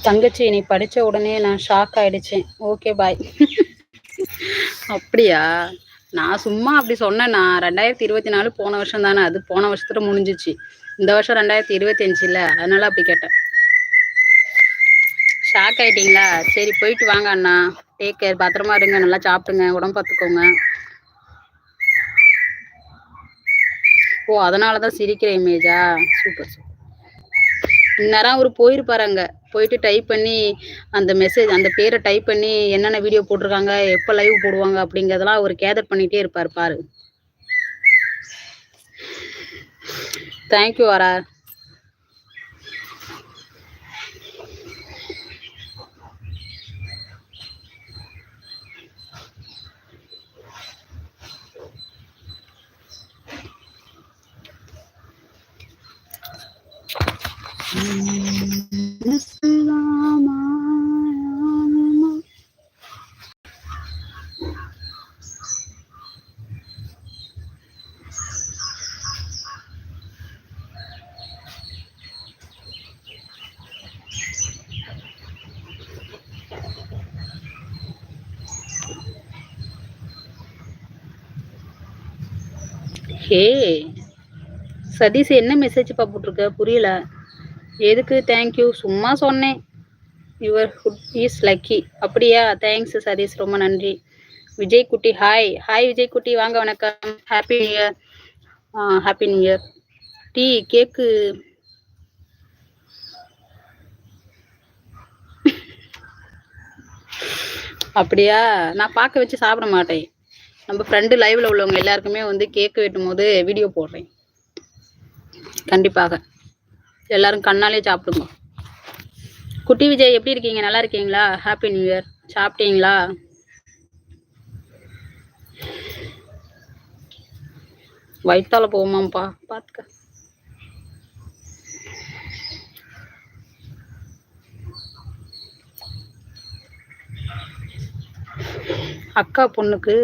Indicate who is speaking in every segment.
Speaker 1: தங்கச்சி நீ படிச்ச உடனே நான் ஷாக் ஆயிடுச்சேன். Okay bye. அப்படியா? நான் சும்மா அப்படி சொன்னேன்னா 2024 போன வருஷம் தானே, அது போன வருஷத்துல முடிஞ்சிச்சு. இந்த வருஷம் 2025 இல்ல, அதனால அப்படி கேட்டேன். ஷாக் ஆயிட்டீங்களா? சரி போயிட்டு வாங்க அண்ணா. டேக் கேர், பத்திரமா இருங்க, நல்லா சாப்பிடுங்க, உடம்பு பார்த்துக்கோங்க. ஓ அதனாலதான் சிரிக்கிற இமேஜா? Super super. இந்நேரம் அவரு போயிருப்பாரு அங்க. போயிட்டு டைப் பண்ணி அந்த மெசேஜ், அந்த பேரை டைப் பண்ணி என்னென்ன வீடியோ போட்டிருக்காங்க, எப்ப லைவ் போடுவாங்க அப்படிங்கறதெல்லாம் அவர் கேதர் பண்ணிட்டே இருப்பாரு பாரு. தேங்க்யூ வரா. ஹே சதீஷ், என்ன மெசேஜ் போட்டிருக்க? புரியல. எதுக்கு தேங்க்யூ? சும்மா சொன்னேன். Your food is lucky. அப்படியா? தேங்க்ஸ் சதீஷ், ரொம்ப நன்றி. விஜய் குட்டி ஹாய். ஹாய் விஜய் குட்டி, வாங்க, வணக்கம், happy new year. Happy new year. Tea cake அப்படியா? நான் பார்க்க வச்சு சாப்பிட மாட்டேன். நம்ம ஃப்ரெண்டு லைவ்ல உள்ளவங்க எல்லாருக்குமே வந்து கேக்கு வெட்டும் போது வீடியோ போடுறேன். கண்டிப்பாக எல்லாரும் கண்ணாலே சாப்பிடுங்க. குட்டி விஜய் எப்படி இருக்கீங்க? நல்லா இருக்கீங்களா? Happy new year. சாப்பிட்டீங்களா? வயிற்றால போகுமாப்பா, பார்த்துக்க. அக்கா பொண்ணுக்கு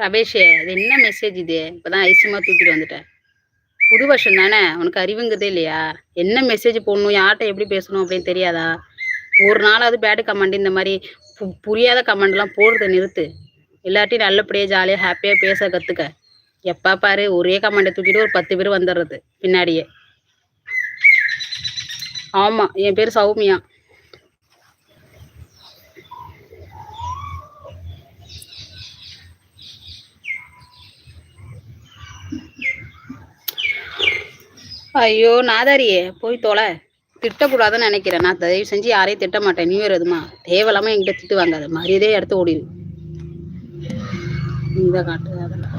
Speaker 1: ரமேஷ், இது என்ன மெசேஜ் இது? இப்பதான் ஐசியமா தூக்கிட்டு வந்துட்டேன். புது வருஷம் தானே, உனக்கு அறிவுங்கிறதே இல்லையா? என்ன மெசேஜ் போடணும், யார்கிட்ட எப்படி பேசணும் அப்படின்னு தெரியாதா? ஒரு நாளாவது பேடு கமெண்ட், இந்த மாதிரி புரியாத கமெண்ட்லாம் போடுறத நிறுத்து. எல்லாத்தையும் நல்லபடியா ஜாலியா ஹாப்பியா பேச கத்துக்க. எப்பா பாரு ஒரே கமெண்ட்டை தூக்கிட்டு ஒரு 10 பேர் வந்துடுறது பின்னாடியே. ஆமா, என் பேர் சௌமியா. ஐயோ நாதாரியே, போய் தொலை. திட்டக்கூடாதுன்னு நினைக்கிறேன். நான் தயவு செஞ்சு யாரையும் திட்ட மாட்டேன். நியூ இயர் எதுமா தேவையில்லாம என்கிட்ட திட்டு வாங்காத. மரியாதையே எடுத்து ஓடிடு. இந்த காட்டு அதெல்லாம்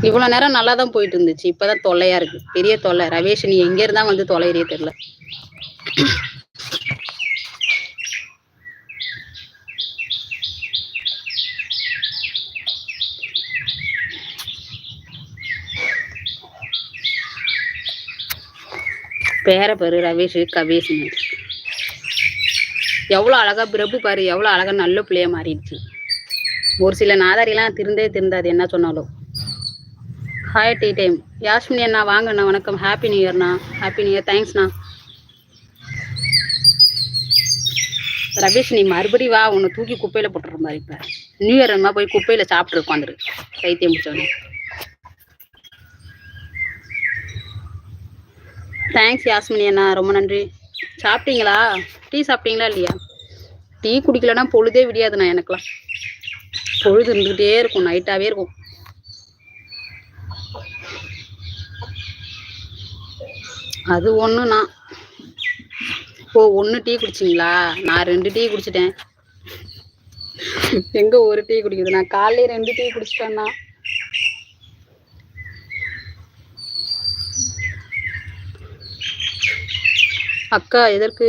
Speaker 1: இவ்வளவு நேரம் நல்லா தான் போயிட்டு இருந்துச்சு. இப்பதான் தொல்லையா இருக்கு, பெரிய தொல்லை. ரமேஷ், நீ எங்க இருந்தா வந்து தொலைறியே தெரியல. பேர பாரு, ரமேஷ் கவேஷ். எவ்வளவு அழகா பிரபு பாரு, எவ்வளவு அழகா நல்ல பிள்ளைய மாறிடுச்சு. ஒரு சில நாதாரியெல்லாம் திருந்தாது என்ன சொன்னாலும். Hi tea time. யாஸ்மினி அண்ணா வாங்கண்ணா, வணக்கம், ஹாப்பி நியூ இயர்ண்ணா. ஹாப்பி நியூ இயர், தேங்க்ஸ்ண்ணா. ரமேஷ், நீ மறுபடி வா, உன்னை தூக்கி குப்பையில போட்டுற மாதிரி. இப்ப நியூ இயர் அம்மா போய் குப்பையில சாப்பிட்டு உட்காந்துரு, கைத்தியம் முடிச்சோன்னு. தேங்க்ஸ் யாஸ்மினி அண்ணா, ரொம்ப நன்றி. சாப்பிட்டீங்களா? டீ சாப்பிட்டீங்களா இல்லையா? டீ குடிக்கலன்னா பொழுதே விடியாதுண்ணா எனக்குலாம். பொழுது இருந்துகிட்டே இருக்கும், நைட்டாவே இருக்கும். அது ஒண்ணுண்ணா. ஓ 1 டீ குடிச்சிங்களா? நான் 2 டீ குடிச்சிட்டேன். எங்க ஒரு டீ குடிக்குது? நான் காலையில 2 டீ குடிச்சிட்டேன்னா. அக்கா எதற்கு?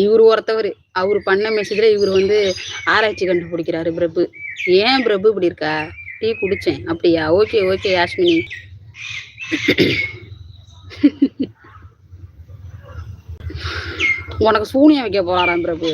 Speaker 1: இவரு ஒருத்தவர், அவரு பண்ண மெசேஜ்ல இவரு வந்து ஆராய்ச்சி கண்டுபிடிக்கிறாரு பிரபு. ஏன் பிரபு இப்படி இருக்கா? டீ குடிச்சேன். அப்படியா? Okay okay Yasmini. உனக்கு சூனியம் வைக்க போறாராம் பிரபு.